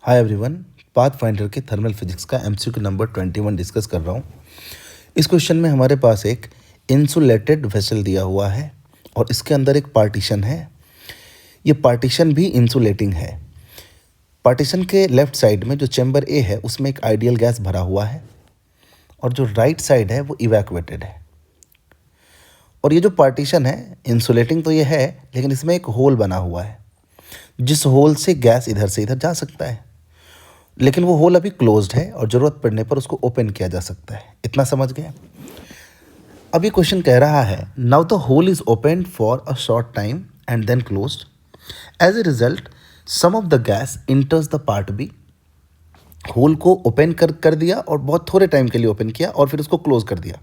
Hi everyone, pathfinder के thermal physics का MCQ number 21 discuss कर रहा हूँ। इस क्वेश्चन में हमारे पास एक इंसुलेटेड वेसल दिया हुआ है और इसके अंदर एक पार्टीशन है। ये पार्टीशन भी इंसुलेटिंग है। पार्टीशन के लेफ्ट साइड में जो चैम्बर ए है उसमें एक आइडियल गैस भरा हुआ है और जो राइट साइड है वो इवैक्यूएटेड है। और ये जो पार्टीशन है इंसुलेटिंग तो ये है, लेकिन इसमें एक होल बना हुआ है जिस होल से गैस इधर से इधर जा सकता है, लेकिन वो होल अभी क्लोज्ड है और ज़रूरत पड़ने पर उसको ओपन किया जा सकता है। इतना समझ गए। अभी क्वेश्चन कह रहा है now the hole is open for a short time and then closed. As a result some of the gas enters the part B. Hole को ओपन कर दिया और बहुत थोड़े टाइम के लिए ओपन किया और फिर उसको क्लोज कर दिया,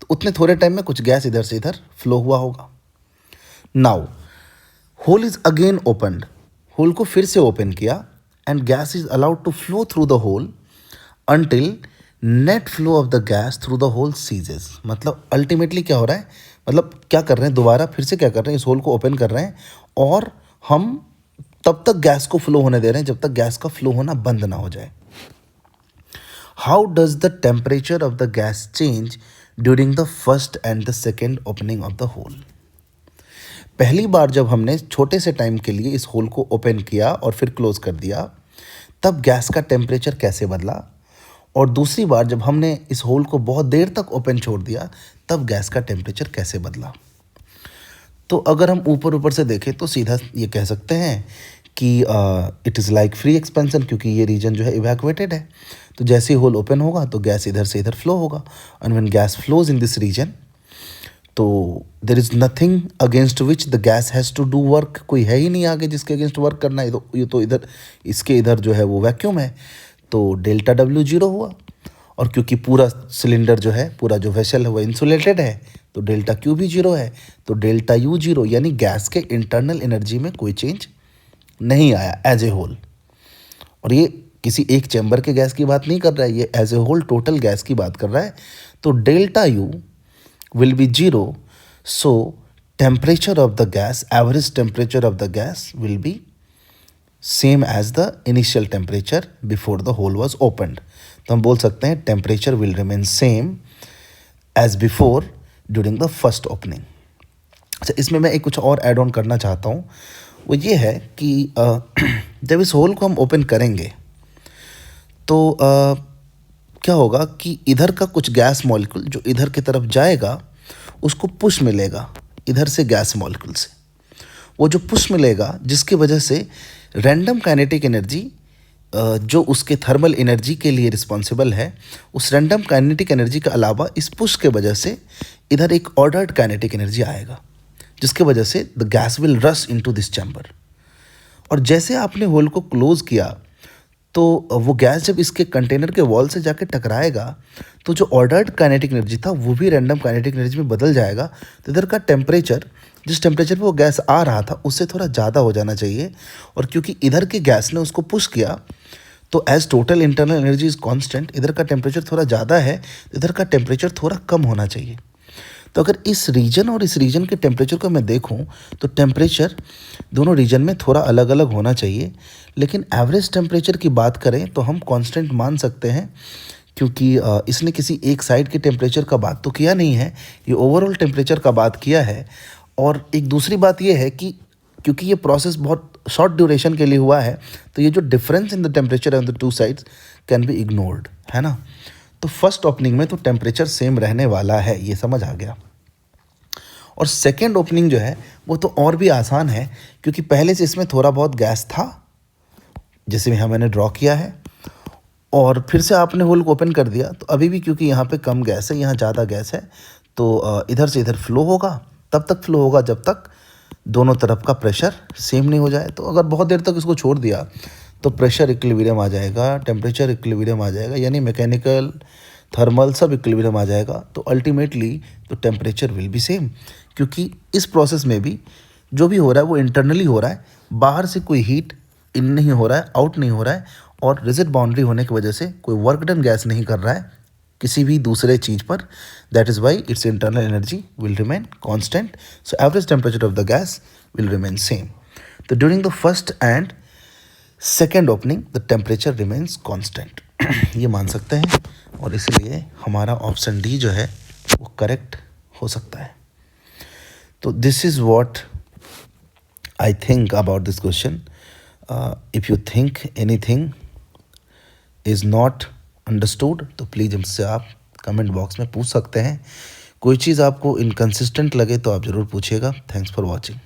तो उतने थोड़े टाइम में कुछ गैस इधर से इधर फ्लो हुआ होगा। Now hole is again opened. Hole को फिर से ओपन किया and gas is allowed to flow through the hole until net flow of the gas through the hole ceases। मतलब अल्टीमेटली क्या हो रहा है, मतलब क्या कर रहे हैं, दोबारा फिर से क्या कर रहे हैं, इस होल को ओपन कर रहे हैं और हम तब तक गैस को फ्लो होने दे रहे हैं जब तक गैस का फ्लो होना बंद ना हो जाए। How does the temperature of the gas change during the first and the second opening of the hole. पहली बार जब हमने छोटे से टाइम के लिए इस होल को ओपन किया और फिर क्लोज कर दिया तब गैस का टेम्परेचर कैसे बदला, और दूसरी बार जब हमने इस होल को बहुत देर तक ओपन छोड़ दिया तब गैस का टेम्परेचर कैसे बदला। तो अगर हम ऊपर ऊपर से देखें तो सीधा ये कह सकते हैं कि it is like free expansion, क्योंकि ये रीजन जो है इवैक्यूएटेड है। तो जैसे ही होल ओपन होगा तो गैस इधर से इधर फ्लो होगा, and when gas flows in this region तो there is nothing against which the gas has to do work. कोई है ही नहीं आगे जिसके अगेंस्ट वर्क करना है। ये तो इधर इसके इधर जो है वो वैक्यूम है, तो डेल्टा डब्ल्यू जीरो हुआ। और क्योंकि पूरा सिलेंडर जो है, पूरा जो वेसल है वो इंसुलेटेड है, तो डेल्टा क्यू भी जीरो है, तो डेल्टा यू जीरो, यानी गैस के इंटरनल एनर्जी में कोई चेंज नहीं आया एज ए होल। और ये किसी एक चैम्बर के गैस की बात नहीं कर रहा है, ये as a whole total gas की बात कर रहा है। तो delta U will be 0, so temperature of the gas, average temperature of the gas will be same as the initial temperature before the hole was opened। तो हम बोल सकते हैं temperature will remain same as before during the first opening। अच्छा, इसमें मैं एक कुछ और ऐड ऑन करना चाहता हूँ। वो ये है कि जब इस होल को हम ओपन करेंगे तो क्या होगा कि इधर का कुछ गैस मॉलिक्यूल जो इधर की तरफ जाएगा उसको पुश मिलेगा इधर से गैस मॉलिक्यूल से। वो जो पुश मिलेगा जिसकी वजह से रैंडम काइनेटिक एनर्जी जो उसके थर्मल एनर्जी के लिए रिस्पॉन्सिबल है, उस रैंडम काइनेटिक एनर्जी के अलावा इस पुश के वजह से इधर एक ऑर्डर्ड काइनेटिक एनर्जी आएगा, जिसके वजह से the gas will rush into this chamber. और जैसे आपने होल को क्लोज किया तो वो गैस जब इसके कंटेनर के वॉल से जाके टकराएगा तो जो ऑर्डर्ड काइनेटिक एनर्जी था वो भी रैंडम काइनेटिक एनर्जी में बदल जाएगा। तो इधर का टेम्परेचर, जिस टेम्परेचर पे वो गैस आ रहा था उससे थोड़ा ज़्यादा हो जाना चाहिए, और क्योंकि इधर के गैस ने उसको पुश किया तो as total internal energy is constant, इधर का टेम्परेचर थोड़ा ज़्यादा है, इधर का टेम्परेचर थोड़ा कम होना चाहिए। तो अगर इस रीजन और इस रीजन के टेम्परेचर को मैं देखूं तो टेम्परेचर दोनों रीजन में थोड़ा अलग अलग होना चाहिए, लेकिन एवरेज टेम्परेचर की बात करें तो हम कांस्टेंट मान सकते हैं, क्योंकि इसने किसी एक साइड के टेम्परेचर का बात तो किया नहीं है, ये ओवरऑल टेम्परेचर का बात किया है। और एक दूसरी बात ये है कि क्योंकि ये प्रोसेस बहुत शॉर्ट ड्यूरेशन के लिए हुआ है तो ये जो difference in the temperature on the two sides can be ignored, है ना। तो फर्स्ट ओपनिंग में तो टेम्परेचर सेम रहने वाला है, ये समझ आ गया। और सेकेंड ओपनिंग जो है वो तो और भी आसान है, क्योंकि पहले से इसमें थोड़ा बहुत गैस था जैसे यहाँ मैंने ड्रॉ किया है, और फिर से आपने होल को ओपन कर दिया तो अभी भी क्योंकि यहाँ पे कम गैस है, यहाँ ज़्यादा गैस है, तो इधर से इधर फ्लो होगा, तब तक फ्लो होगा जब तक दोनों तरफ का प्रेशर सेम नहीं हो जाए। तो अगर बहुत देर तक इसको छोड़ दिया तो प्रेशर इक्विलिब्रियम आ जाएगा, टेम्परेचर इक्विलिब्रियम आ जाएगा, यानी मैकेनिकल थर्मल सब इक्विलिब्रियम आ जाएगा। तो अल्टीमेटली तो टेम्परेचर विल बी सेम, क्योंकि इस प्रोसेस में भी जो भी हो रहा है वो इंटरनली हो रहा है, बाहर से कोई हीट इन नहीं हो रहा है, आउट नहीं हो रहा है, और रिजिड बाउंड्री होने की वजह से कोई वर्क डन गैस नहीं कर रहा है किसी भी दूसरे चीज़ पर। That is why its internal energy will remain constant, so average temperature of the gas will remain same. तो during the first and second opening the temperature remains constant. ये मान सकते हैं और इसलिए हमारा ऑप्शन डी जो है वो करेक्ट हो सकता है। तो this is what I think about this question. If you think anything is not understood तो प्लीज़ हमसे आप कमेंट बॉक्स में पूछ सकते हैं। कोई चीज़ आपको इनकंसिस्टेंट लगे तो आप ज़रूर पूछिएगा। Thanks for watching.